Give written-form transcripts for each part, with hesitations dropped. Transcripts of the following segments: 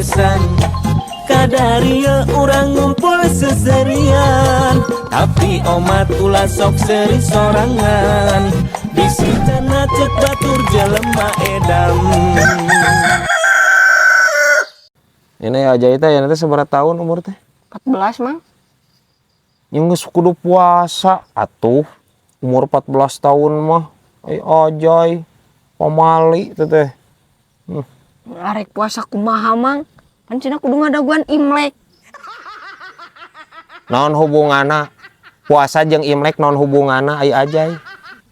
bebesan. Kadaria orang ngumpul seserian, tapi omat ulah sok seri sorangan. Bisitana cek batur jelema edam. Ini aja itu ya nanti seberapa tahun umur teh? 14 mang. Yang kudu puasa atuh umur 14 tahun mah. Ajay pamali teh teh. Arek puasa kumaha mang? Kan cina kudu ngadaguan Imlek. Naon hubunganna puasa jeung Imlek, naon hubunganna ai ajay?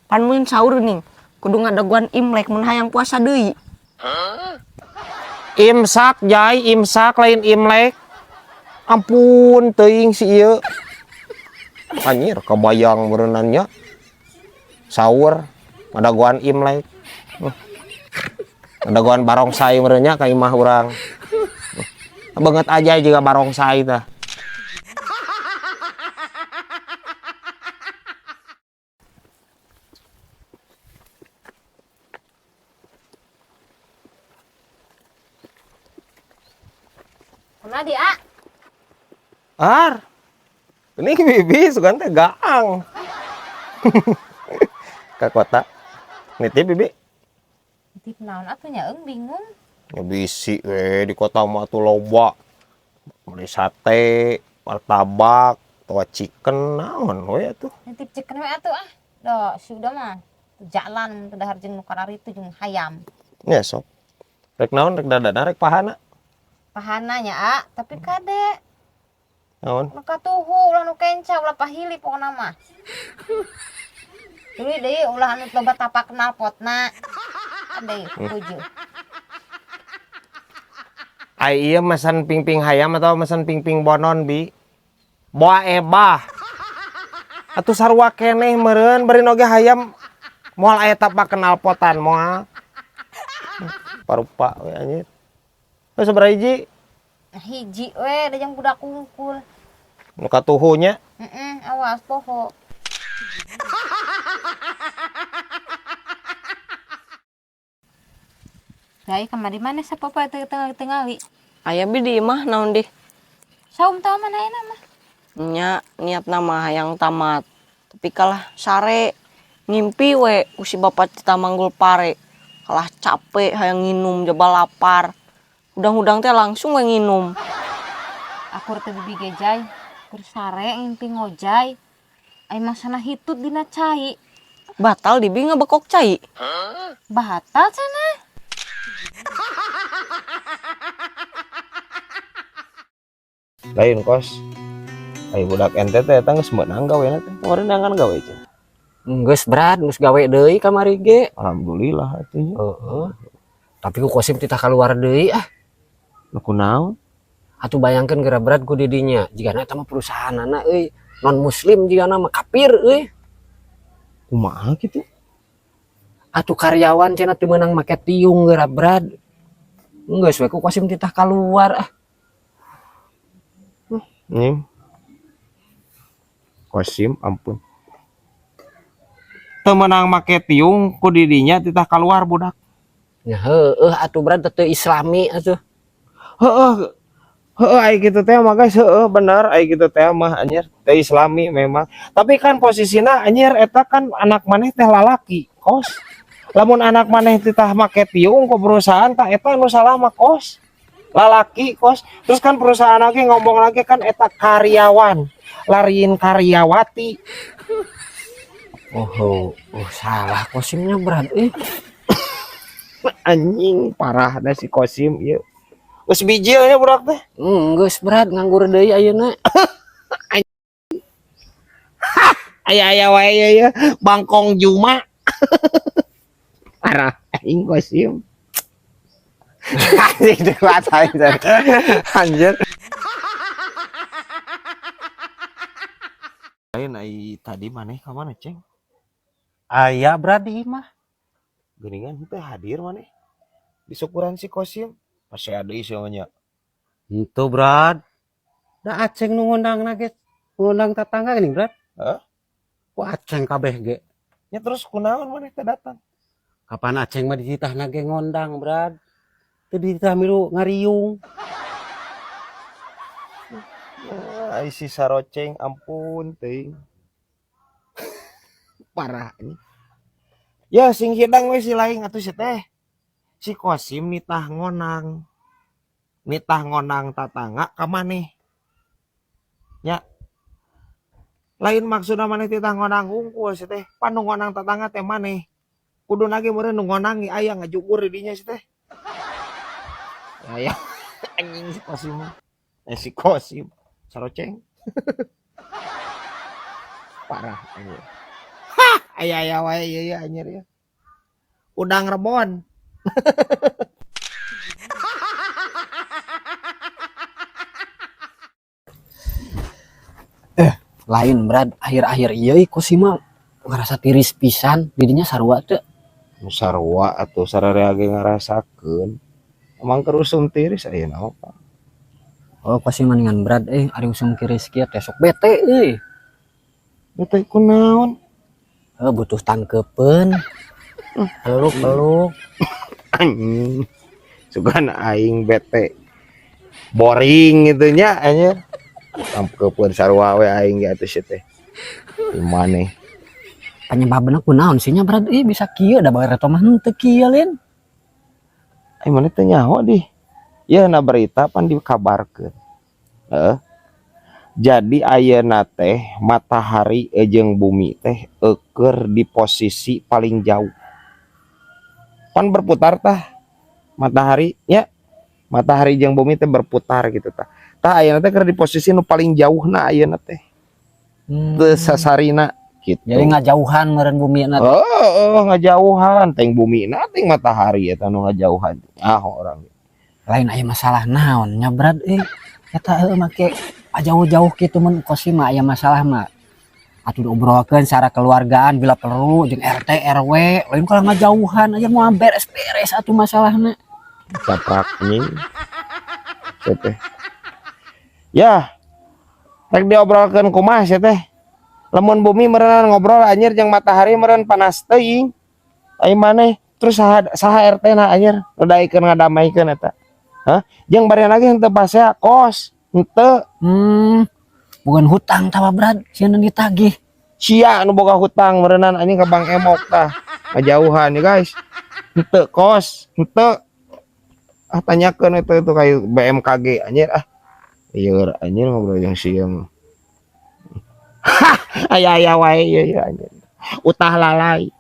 Pan mun sahur nih kudu ngadaguan Imlek mun hayang puasa deui. Imsak jay, imsak lain Imlek. Ampun teuing si ieu. Anjir kebayang meureunannya. Sahur ngadaguan Imlek. Ngadaguan barongsai meureunnya ka imah urang. Banget aja juga barongsai tah. Mana dia? Ar. Ini bibi sugan teh gaang. Ka kota. Nitip bibi. Tip naon atuh nya bingung. Ya bisi we di kota mah tuh loba. Beli sate, martabak, tua chicken naon we atuh. Tip chicken we atuh ah. Doh, sudah mah. Jalan teu dahar jeung nu karari teh jeung hayam. Ya sok. Rek naon rek dadana rek pahana. Pahana nya ah, tapi kade. Naon? Nu katuhu ulah nu kenca ulah pahili pokona mah. Tuluy deui ulah anu loba tapak kenal potna. Ade tujuh. Ai ieu mesan pingping hayam atau mesan pingping bonon bi? Boa ebah. Atuh sarua keneh meureun bari oge hayam moal aya tapak kenal potan moal. Parupa we anjir. Wes sabaraha hiji? Hiji we da jeung budak kungkul. Nu katuhunya? Awas poho. Gai kamari mana sapapa tengah-tengali. Aya bi di imah naon deh? Saum tau mana enak mah. Nya niat nama hayang tamat. Tapi kalah sare ngimpi we ku si bapak Cita Manggul Pare. Kalah capek hayang nginum jaba lapar. Udang-udang teh langsung we nginum. Aku teh bibi gejay. Keur sare ngimpi ngojay. Ai masana hitut dina cai. Batal dibi ngabekok cai. Batal cenah. Lain kos. Ai budak ente teh eta geus meunang gawena teh. Kemarin nangan gawe cenah. Geus berat, geus gawe deui kamari ge. Alhamdulillah atuh. Heeh. Tapi ku kosim titah kaluar deui ah. Nu kunaon? Atuh bayangkeun geura berat ku didinya. Jigana eta mah perusahaanna euy, non muslim jigana mah kafir euy. Kumaha kitu? Atuh karyawan cenah teu meunang make tiung geura berat. Geus we ku kosim titah kaluar ah. Nih. Kosim ampun. Teu meunang make tiung ku didinya titah kaluar budak. Ya heueuh atuh berat teu islami atuh. Heeh. Heeh ai kitu teh mah guys, heeh bener ai kitu teh mah anjir teh islami memang. Tapi kan posisina anjir eta kan anak maneh teh lalaki, kos. Lamun anak maneh titah make tiung ku perusahaan tah eta anu salah mah kos. Lalaki kos. Terus kan perusahaan lagi ngomong lagi kan eta karyawan. Lariin karyawati. Oh, salah kosimnya berat Anjing parah dah si kosim ieu. Geus bijil nya budak teh. Geus berat nganggur deui ayeuna. Aya wae ya bangkong Juma. Parah aing kosim. Anjing kuat anjir. Lain ai tadi maneh ka mana, Ceng? Aya berat di imah. Geuningan teh hadir maneh. Di syukuran si kosim. Masih ada isinya. Itu berat. Da aceng nu ngundangna ge. Ngundang tetangga geuning berat. Heeh. Ku aceng kabeh ge. Nya terus kunaon maneh teh datang? Kapan aceng mah dititahna ge ngondang berat. tadi tah milu ngariung. Ai si saroceng ampun teuing. Parah ini. Ya sing hidang we si laing atuh si teh. Si Kosim nitah ngonang. Nitah ngonang tatangga ka maneh. Ya. Lain maksudna maneh titah ngonang hungkul si teh. Pan nu ngonang tatangga teh maneh. Kudu nage meureun nu ngonang aya ngajukur di dinya si teh. Ya anjing si Kosim. Si Kosim saroceng. Parah anjir. Aya wae ieu anjir ya. Udang rebon. Lain Brad, akhir-akhir iya ku sih mah ngerasa tiris pisan dirinya sarua teu. Nu sarua atuh sararea ge ngarasakeun. Emang kerusum tiris aya naon Pak? Oh pasti mendingan Brad ari usum kiris kieu teh sok bete euy. Bete kunaon? Butuh tangkepeun. Peluk-peluk. Anjing. Sugana aing bete. Boring gitu nya anjir. Tangkepeun sarua we aing ge atuh teh. Di maneh? Penyebabna kunaon sih nya Brad bisa kieu da bae reto mah henteu kieu Lin. Ai maneh teh nyaho di. Ya na berita pan dikabarkeun. Jadi ayeuna teh matahari jeung bumi teh keur di posisi paling jauh. Pan berputar tah matahari ya. Matahari jeung bumi teh berputar gitu tah. Tah ayeuna teh keur di posisi nu paling jauhna ayeuna teh. Teu sasarina gitu. Jadi ngajauhan meureun bumi na. Ngajauhan teng bumi na teng matahari eta nu ngajauhan. Orang Lain aya masalah naon nya Brad eta make jauh-jauh kitu mun Kosim mah aya masalah mah. Atuh diobrolkeun secara keluargaan bila perlu jeung RT RW, lain kalau ngajauhan aja mau beres-beres atuh masalahna. caprak nih. Teh. Ya. Rek diobrolkeun kumaha sia teh. Lamun bumi meureun ngobrol anjir jeung matahari meureun panas teuing. Ai maneh terus saha RT na anjir ngedaikeun ngadamaikeun eta. Hah? Jeung bari lagi henteu basea kos. Henteu. Bukan hutang tah Brad, sieun ditagih. Sia nu boga hutang meureunnan anjing ka Bang Emok tah. Ngajauhan ya guys. Henteu kos, henteu. Tanyakeun itu kayak BMKG anjir Ieu anjir ngobrol jeung sieun. Aya wae ieu anjir. Utah lalai.